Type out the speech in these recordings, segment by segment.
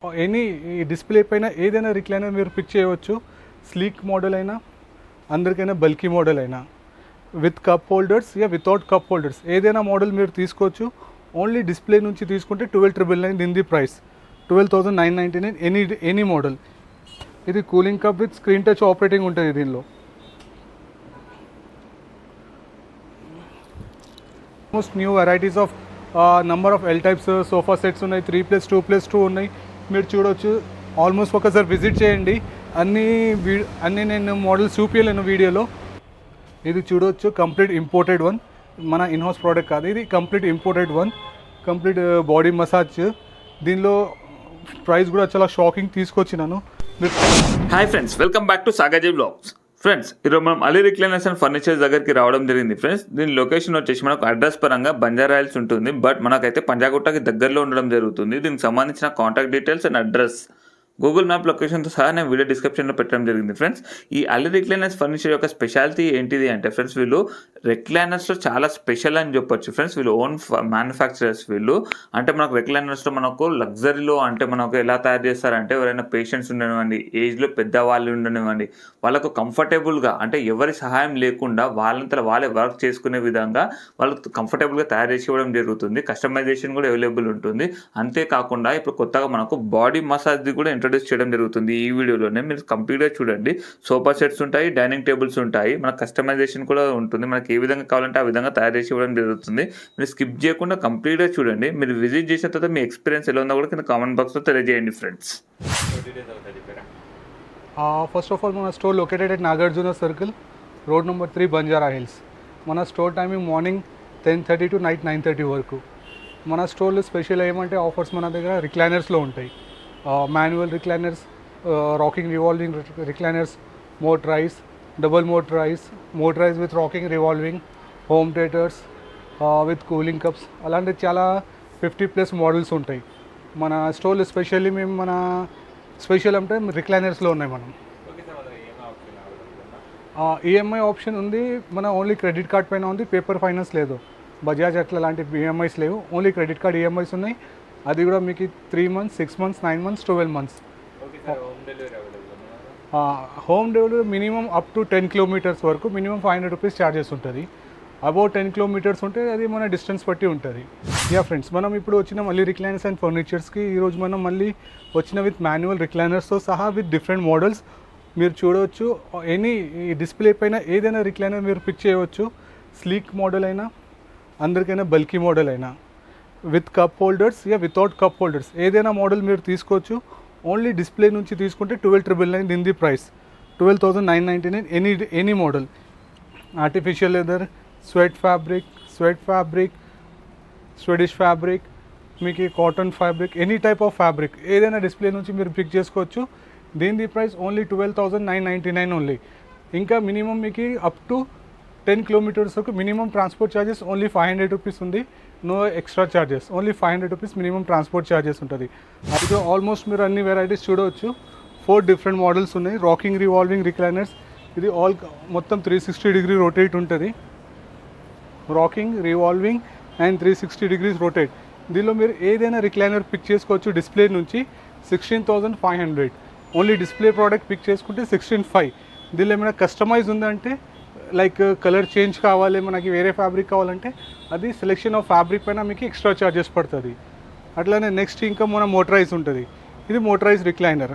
Any ఈ display పైన ఏదైనా రిక్లైనర్ మీరు పిక్ చేయవచ్చు. స్లీక్ మోడల్ అయినా, అందరికైనా బల్కీ మోడల్ అయినా, విత్ కప్ హోల్డర్స్ యా వితౌట్ కప్ హోల్డర్స్ ఏదైనా మోడల్ మీరు తీసుకోవచ్చు. ఓన్లీ డిస్ప్లే నుంచి తీసుకుంటే 12,999 దీని ప్రైస్ 12,999 ఎనీ మోడల్. ఇది cooling cup with screen touch operating ఉంటుంది. దీనిలో almost new varieties of number of L types sofa sets ఉన్నాయి. 3+2+2 ఉన్నాయి. మీరు చూడవచ్చు. ఆల్మోస్ట్ ఒకసారి విజిట్ చేయండి. అన్నీ నేను మోడల్స్ చూపించలేను వీడియోలో. ఇది చూడవచ్చు, కంప్లీట్ ఇంపోర్టెడ్ వన్, మన ఇన్హౌస్ ప్రోడక్ట్ కాదు. ఇది complete imported one, complete body massage. దీనిలో ప్రైస్ కూడా చాలా షాకింగ్ తీసుకొచ్చినాను. Hi friends, welcome back to Sagaji vlogs. Friends, ఈరోజు మనం అలీ రిక్లైనర్స్ అండ్ ఫర్నిచర్స్ దగ్గరికి రావడం జరిగింది. ఫ్రెండ్స్, దీని లొకేషన్ వచ్చేసి మనకు అడ్రస్ పరంగా బంజారాయిల్స్ ఉంటుంది, బట్ మనకైతే పంజాగుట్టకి దగ్గరలో ఉండడం జరుగుతుంది. దీనికి సంబంధించిన contact details and address Google map లొకేషన్తో సహా నేను వీడియో డిస్క్రిప్షన్లో పెట్టడం జరిగింది. ఫ్రెండ్స్, ఈ అలీ రిక్లైనర్స్ ఫర్నిచర్ యొక్క స్పెషాలిటీ ఏంటిది అంటే ఫ్రెండ్స్, వీళ్ళు రిక్లైనర్స్లో చాలా స్పెషల్ అని చెప్పొచ్చు. ఫ్రెండ్స్, వీళ్ళు ఓన్ మ్యానుఫ్యాక్చరర్స్. వీళ్ళు అంటే మనకు రిక్లైనర్స్లో మనకు లగ్జరీలో అంటే మనకు ఎలా తయారు చేస్తారంటే, ఎవరైనా పేషెంట్స్ ఉండనివ్వండి, ఏజ్లో పెద్దవాళ్ళు ఉండనివ్వండి, వాళ్ళకు కంఫర్టబుల్గా అంటే ఎవరి సహాయం లేకుండా వాళ్ళంతా వాళ్ళే వర్క్ చేసుకునే విధంగా వాళ్ళకు కంఫర్టబుల్గా తయారు చేసి ఇవ్వడం జరుగుతుంది. కస్టమైజేషన్ కూడా అవైలబుల్ ఉంటుంది. అంతేకాకుండా ఇప్పుడు కొత్తగా మనకు బాడీ మసాజ్ది కూడా ఇంట్రొడ్యూస్ చేయడం జరుగుతుంది. ఈ వీడియోలోనే మీరు కంప్లీట్గా చూడండి. సోఫా సెట్స్ ఉంటాయి, డైనింగ్ టేబుల్స్ ఉంటాయి, మన కస్టమైజేషన్ కూడా ఉంటుంది. మనకి ఏ విధంగా కావాలంటే ఆ విధంగా తయారు చేసి ఇవ్వడం జరుగుతుంది. మీరు స్కిప్ చేయకుండా కంప్లీట్గా చూడండి. మీరు విజిట్ చేసిన తర్వాత మీ ఎక్స్పీరియన్స్ ఎలా ఉందో కూడా కింద కామెంట్ బాక్స్లో తెలియజేయండి ఫ్రెండ్స్. ఫస్ట్ ఆఫ్ ఆల్, మన store located at Nagarjuna circle, road number 3, Banjara hills. మన store timing morning 10:30 to night 9:30 వరకు. మన స్టోర్లో స్పెషల్ ఏమంటే ఆఫర్స్ మన దగ్గర రిక్లైనర్స్లో ఉంటాయి. Manual recliners, rocking revolving recliners, motorise, double motorise with rocking revolving, home theatres with cooling cups, అలాంటి చాలా 50+ మోడల్స్ ఉంటాయి మన స్టోర్లో. స్పెషల్లీ మేము మన స్పెషల్ అంటే రిక్లైనర్స్లో ఉన్నాయి. మనం ఈఎంఐ ఆప్షన్ ఉంది. మన ఓన్లీ క్రెడిట్ కార్డ్ పైన ఉంది, పేపర్ ఫైనాన్స్ లేదు. బజాజ్ అట్లా లాంటి ఈఎంఐస్ లేవు, ఓన్లీ క్రెడిట్ కార్డ్ ఈఎంఐస్ ఉన్నాయి. అది కూడా మీకు 3 months, 6 months, 9 months, 12 months. Home delivery minimum up to 10 kilometers వరకు మినిమం 500 rupees ఛార్జెస్ ఉంటుంది. అబౌట్ 10 kilometers ఉంటే అది మన డిస్టెన్స్ బట్టి ఉంటుంది. యా ఫ్రెండ్స్, మనం ఇప్పుడు వచ్చిన మళ్ళీ రిక్లైనర్స్ అండ్ ఫర్నిచర్స్కి. ఈరోజు మనం మళ్ళీ వచ్చిన విత్ మాన్యువల్ రిక్లైనర్స్తో సహా విత్ డిఫరెంట్ మోడల్స్. మీరు చూడవచ్చు. ఎనీ ఈ డిస్ప్లే పైన ఏదైనా రిక్లైనర్ మీరు పిక్ చేయవచ్చు. స్లీక్ మోడల్ అయినా, అందరికైనా బల్కీ మోడల్ అయినా, విత్ కప్ హోల్డర్స్ యా వితౌట్ కప్ హోల్డర్స్ ఏదైనా మోడల్ మీరు తీసుకోవచ్చు. ఓన్లీ డిస్ప్లే నుంచి తీసుకుంటే 12,999 దీని price 12,999 any model. Artificial leather, suede fabric, Swedish fabric, మీకు cotton fabric, any type of fabric ఏదైనా డిస్ప్లే నుంచి మీరు పిక్ చేసుకోవచ్చు. దీని ప్రైస్ ఓన్లీ 12,999 ఓన్లీ. ఇంకా మినిమం మీకు అప్ టు 10 kilometers వరకు minimum transport charges only 500 rupees ఉంది. No extra charges, only 500 rupees minimum transport charges ఉంటుంది. అది ఆల్మోస్ట్ మీరు అన్ని వెరైటీస్ చూడవచ్చు. 4 different మోడల్స్ ఉన్నాయి. రాకింగ్ రివాల్వింగ్ రిక్లైనర్స్, ఇది మొత్తం 360 degree రొటేట్ ఉంటుంది. Rocking, revolving and 360 degrees rotate. దీనిలో మీరు ఏదైనా రిక్లైనర్ పిక్ చేసుకోవచ్చు. డిస్ప్లే నుంచి 16,500. ఓన్లీ డిస్ప్లే ప్రోడక్ట్ పిక్ చేసుకుంటే 16,500. దీనిలో ఏమైనా కస్టమైజ్ ఉందంటే, లైక్ కలర్ చేంజ్ కావాలి, మనకి వేరే ఫ్యాబ్రిక్ కావాలంటే అది సెలెక్షన్ ఆఫ్ ఫ్యాబ్రిక్ పైన మీకు ఎక్స్ట్రా ఛార్జెస్ పడుతుంది. అట్లానే నెక్స్ట్ ఇంకా మన మోటరైజ్ ఉంటుంది. ఇది మోటరైజ్ రిక్లైనర్.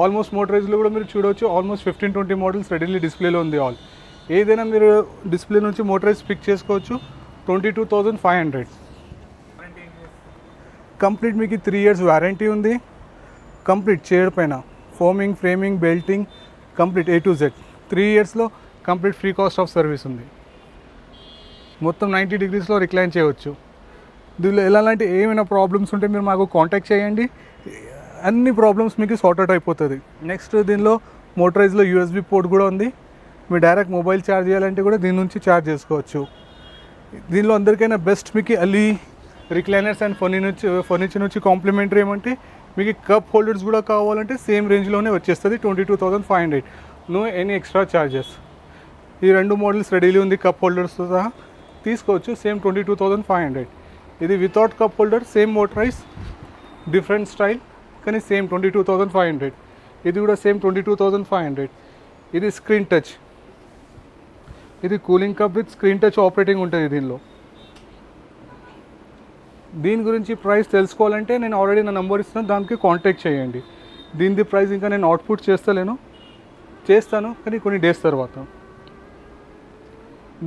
ఆల్మోస్ట్ మోటరైజ్లో కూడా మీరు చూడవచ్చు. ఆల్మోస్ట్ 15-20 మోడల్స్ రెడీలీ డిస్ప్లేలో ఉంది. ఏదైనా మీరు డిస్ప్లే నుంచి మోటరైజ్ పిక్ చేసుకోవచ్చు. 22,500. కంప్లీట్ మీకు 3 years వారంటీ ఉంది. కంప్లీట్ చైర్ పైన foaming, framing, belting, complete A to Z 3 yearsలో complete free cost of service ఉంది. మొత్తం 90 degreesలో రిక్లైన్ చేయవచ్చు. దీనిలో ఎలాంటి ఏమైనా ప్రాబ్లమ్స్ ఉంటే మీరు మాకు కాంటాక్ట్ చేయండి. అన్ని ప్రాబ్లమ్స్ మీకు సార్ట్అవుట్ అయిపోతుంది. నెక్స్ట్ దీనిలో మోటరైజ్లో USB పోర్ట్ కూడా ఉంది. మీరు డైరెక్ట్ మొబైల్ ఛార్జ్ చేయాలంటే కూడా దీని నుంచి ఛార్జ్ చేసుకోవచ్చు. దీనిలో అందరికైనా బెస్ట్ మీకు అలీ రిక్లైనర్స్ అండ్ ఫర్నిచర్ నుంచి కాంప్లిమెంటరీ ఏమంటే, మీకు కప్ హోల్డర్స్ కూడా కావాలంటే సేమ్ రేంజ్లోనే వచ్చేస్తుంది. 22,500. No any extra charges. ఈ 2 మోడల్స్ రెడీలీ ఉంది. కప్ హోల్డర్స్తో సహా తీసుకోవచ్చు. సేమ్ 22,500. ఇది without cup holder, same motorise, different style, కానీ సేమ్ 22,500. ఇది కూడా సేమ్ 22,500. ఇది స్క్రీన్ టచ్, ఇది cooling cup with screen touch operating ఉంటుంది దీనిలో. దీని గురించి ప్రైస్ తెలుసుకోవాలంటే నేను ఆల్రెడీ నా నెంబర్ ఇస్తాను, దానికి కాంటాక్ట్ చేయండి. దీనిది ప్రైస్ ఇంకా నేను అవుట్పుట్ చేస్తాను కానీ కొన్ని డేస్ తర్వాత.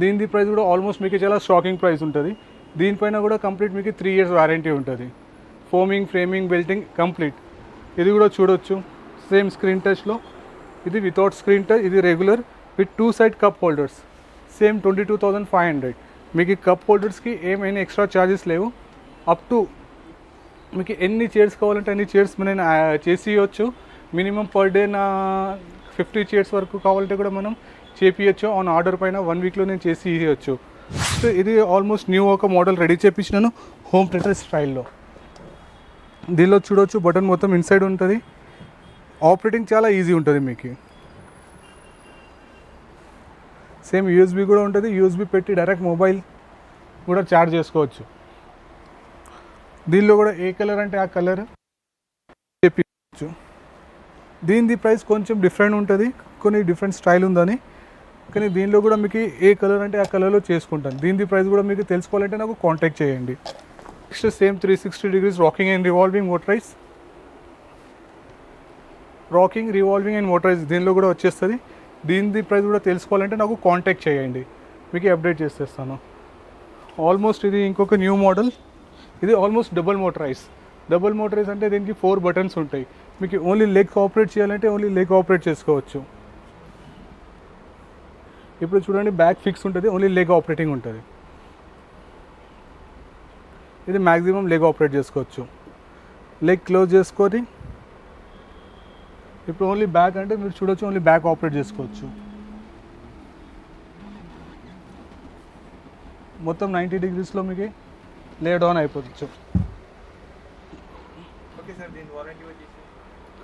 దీనిది ప్రైస్ కూడా ఆల్మోస్ట్ మీకు చాలా షాకింగ్ ప్రైస్ ఉంటుంది. దీనిపైన కూడా కంప్లీట్ మీకు 3 years వారంటీ ఉంటుంది. Foaming, framing, belting complete. ఇది కూడా చూడొచ్చు సేమ్ స్క్రీన్ టచ్లో. ఇది వితౌట్ స్క్రీన్ టచ్, ఇది regular with 2 side cup holders. Same 22,500. మీకు ఈ కప్ హోల్డర్స్కి ఏమైనా ఎక్స్ట్రా ఛార్జెస్ లేవు. అప్ టు మీకు ఎన్ని చైర్స్ కావాలంటే అన్ని చైర్స్ నేను చేసి ఇవ్వచ్చు. మినిమం పర్ డే నా 50 chairs వరకు కావాలంటే కూడా మనం చేపియచ్చు. ఆన్ ఆర్డర్ పైన 1 weekలో నేను చేసి ఇవ్వచ్చు. సో ఇది ఆల్మోస్ట్ న్యూ ఒక మోడల్ రెడీ చేయించినాను హోమ్ థియేటర్ స్టైల్లో. దీనిలో చూడవచ్చు బటన్ మొత్తం ఇన్సైడ్ ఉంటుంది. ఆపరేటింగ్ చాలా ఈజీ ఉంటుంది మీకు. సేమ్ యూఎస్బీ కూడా ఉంటుంది. యూఎస్బీ పెట్టి డైరెక్ట్ మొబైల్ కూడా ఛార్జ్ చేసుకోవచ్చు. దీనిలో కూడా ఏ కలర్ అంటే ఆ కలర్ చేపించవచ్చు. దీనిది ప్రైస్ కొంచెం డిఫరెంట్ ఉంటుంది, కొన్ని డిఫరెంట్ స్టైల్ ఉందని. కానీ దీనిలో కూడా మీకు ఏ కలర్ అంటే ఆ కలర్లో చేసుకుంటాను. దీనిది ప్రైస్ కూడా మీకు తెలుసుకోవాలంటే నాకు కాంటాక్ట్ చేయండి. Next same 360 degrees rocking and revolving motorise. Rocking, revolving and motorise దీనిలో కూడా వచ్చేస్తుంది. దీనిది ప్రైస్ కూడా తెలుసుకోవాలంటే నాకు కాంటాక్ట్ చేయండి, మీకు అప్డేట్ చేసేస్తాను. ఆల్మోస్ట్ ఇది ఇంకొక న్యూ మోడల్. ఇది ఆల్మోస్ట్ డబుల్ మోటరైజ్ అంటే దీనికి 4 buttons ఉంటాయి. మీకు ఓన్లీ లెగ్ ఆపరేట్ చేయాలంటే ఓన్లీ లెగ్ ఆపరేట్ చేసుకోవచ్చు. ఇప్పుడు చూడండి బ్యాక్ ఫిక్స్ ఉంటుంది, ఓన్లీ లెగ్ ఆపరేటింగ్ ఉంటుంది. ఇది మ్యాక్సిమం లెగ్ ఆపరేట్ చేసుకోవచ్చు. లెగ్ క్లోజ్ చేసుకొని ఇప్పుడు ఓన్లీ బ్యాక్ అంటే మీరు చూడొచ్చు, ఓన్లీ బ్యాక్ ఆపరేట్ చేసుకోవచ్చు. మొత్తం 90 degreesలో మీకు లే డౌన్ అయిపోవచ్చు.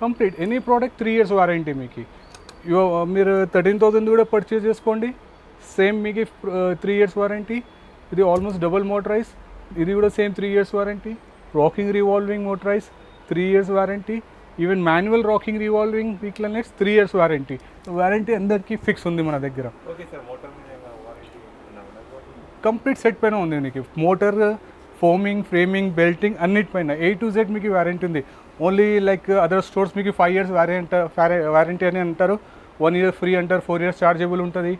Complete any product 3 years warranty మీకు. మీరు 13,000 కూడా పర్చేజ్ చేసుకోండి, సేమ్ మీకు 3 years వారంటీ. ఇది ఆల్మోస్ట్ డబుల్ మోటరైజ్, ఇది కూడా same 3 years warranty. Rocking, revolving motorize 3 years warranty. Even manual rocking, revolving వీక్లెస్ 3 years వారంటీ. వారంటీ అందరికీ ఫిక్స్ ఉంది మన దగ్గర. కంప్లీట్ సెట్ పైన ఉంది మీకు. మోటార్, ఫోమింగ్, ఫ్రేమింగ్, బెల్టింగ్ అన్నిటిపైన A to Z మీకు వారంటీ ఉంది. ఓన్లీ లైక్ అదర్ స్టోర్స్ మీకు 5 years వారంటీ అని అంటారు, 1 year ఫ్రీ అంటారు, 4 years చార్జబుల్ ఉంటుంది,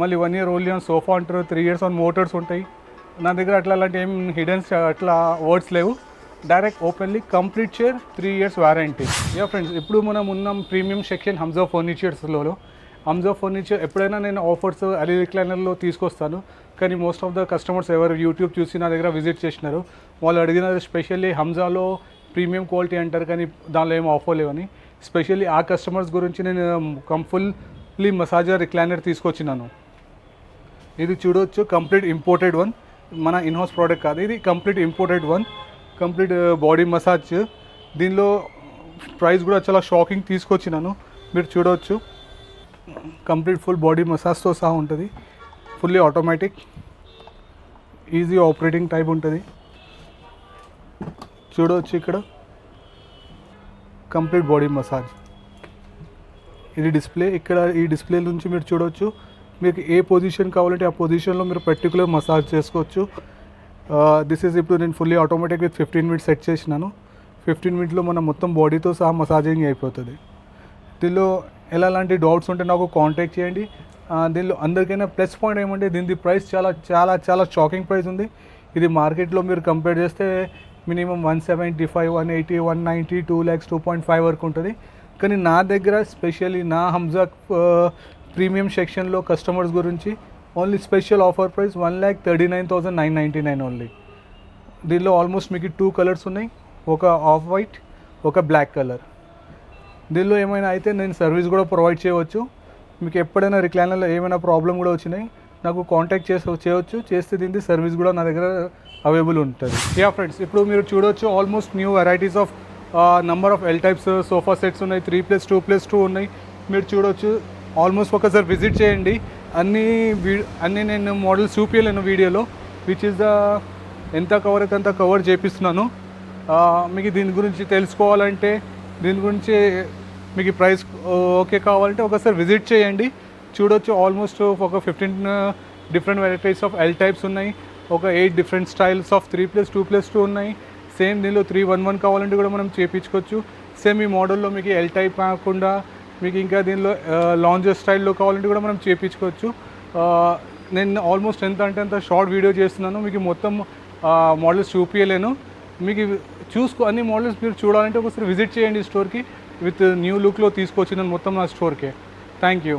మళ్ళీ 1 year ఓన్లీ ఆన్ సోఫా అంటారు, 3 years ఆన్ మోటార్స్ ఉంటాయి. నా దగ్గర అట్లా అలాంటి ఏం హిడెన్ అట్లా వర్డ్స్ లేవు. Direct openly complete chair 3 years warranty. Yeah friends, ఇప్పుడు మనం ఉన్నాం ప్రీమియం సెక్షన్ హంజా ఫర్నిచర్స్లో. హంజా ఫర్నిచర్ ఎప్పుడైనా నేను ఆఫర్స్ అలీ రిక్లైనర్లో తీసుకొస్తాను, కానీ మోస్ట్ ఆఫ్ ద కస్టమర్స్ ఎవరు యూట్యూబ్ చూసి నా దగ్గర విజిట్ చేసినారు వాళ్ళు అడిగినారు స్పెషల్లీ హంజాలో ప్రీమియం క్వాలిటీ అంటారు కానీ దానిలో ఏం ఆఫర్ లేవని. స్పెషల్లీ ఆ కస్టమర్స్ గురించి నేను ఫుల్లీ మసాజర్ రిక్లైనర్ తీసుకొచ్చినాను. ఇది చూడవచ్చు కంప్లీట్ ఇంపోర్టెడ్ వన్, మన ఇన్హౌస్ ప్రోడక్ట్ కాదు, ఇది complete imported one. Complete body massage. దీనిలో ప్రైస్ కూడా చాలా షాకింగ్ తీసుకొచ్చినాను, మీరు చూడవచ్చు. కంప్లీట్ ఫుల్ బాడీ మసాజ్తో సహా ఉంటుంది, fully automatic, easy operating type ఉంటుంది. చూడవచ్చు ఇక్కడ కంప్లీట్ బాడీ మసాజ్. ఇది డిస్ప్లే, ఇక్కడ ఈ డిస్ప్లే నుంచి మీరు చూడవచ్చు మీకు ఏ పొజిషన్ కావాలంటే ఆ పొజిషన్లో మీరు పర్టికులర్ మసాజ్ చేసుకోవచ్చు. దిస్ ఈజ్ ఇప్పుడు నేను fully automatic with 15 minutes set చేసినాను. 15 minutesలో మన మొత్తం బాడీతో సహా మసాజింగ్ అయిపోతుంది. దీనిలో ఎలాంటి డౌట్స్ ఉంటే నాకు కాంటాక్ట్ చేయండి. దీనిలో అందరికైనా ప్లస్ పాయింట్ ఏమంటే దీని ప్రైస్ చాలా చాలా చాలా షాకింగ్ ప్రైస్ ఉంది. ఇది మార్కెట్లో మీరు కంపేర్ చేస్తే మినిమం 175, 180, 190, 2 lakhs, 2.5 వరకు ఉంటుంది. కానీ నా దగ్గర స్పెషల్లీ నా హంజా ప్రీమియం సెక్షన్లో కస్టమర్స్ గురించి only special offer price 1,39,999 only. దీనిలో ఆల్మోస్ట్ మీకు 2 కలర్స్ ఉన్నాయి, ఒక ఆఫ్ వైట్, ఒక బ్లాక్ కలర్. దీనిలో ఏమైనా అయితే నేను సర్వీస్ కూడా ప్రొవైడ్ చేయవచ్చు. మీకు ఎప్పుడైనా రిక్లైనర్లో ఏమైనా ప్రాబ్లం కూడా వచ్చినాయి నాకు కాంటాక్ట్ చేయవచ్చు. చేస్తే దీనికి సర్వీస్ కూడా నా దగ్గర అవైలబుల్ ఉంటుంది. యా ఫ్రెండ్స్, ఇప్పుడు మీరు చూడవచ్చు almost new varieties of number of L types sofa sets ఉన్నాయి, 3+2+2 ఉన్నాయి. మీరు చూడవచ్చు, ఆల్మోస్ట్ ఒకసారి విజిట్ చేయండి. అన్నీ నేను మోడల్స్ చూపించలేను వీడియోలో, విచ్ ఇస్ ద ఎంత కవర్ చేపిస్తున్నాను. మీకు దీని గురించి తెలుసుకోవాలంటే దీని గురించి మీకు ప్రైస్ ఓకే కావాలంటే ఒకసారి విజిట్ చేయండి, చూడొచ్చు. ఆల్మోస్ట్ ఒక 15 different varieties of L types ఉన్నాయి, ఒక 8 డిఫరెంట్ స్టైల్స్ ఆఫ్ 3+2 +2 ఉన్నాయి. సేమ్ దీనిలో 311 కావాలంటే కూడా మనం చేయించుకోవచ్చు. సేమ్ ఈ మోడల్లో మీకు ఎల్ టైప్ కాకుండా మీకు ఇంకా దీనిలో లాంజర్ స్టైల్లో కావాలంటే కూడా మనం చేయించుకోవచ్చు. నేను ఆల్మోస్ట్ ఎంత అంటే అంత షార్ట్ వీడియో చేస్తున్నాను, మీకు మొత్తం మోడల్స్ చూపించలేను. మీకు అన్ని మోడల్స్ మీరు చూడాలంటే ఒకసారి విజిట్ చేయండి స్టోర్కి. విత్ న్యూ లుక్లో తీసుకొచ్చిందని మొత్తం నా స్టోర్కే. Thank you.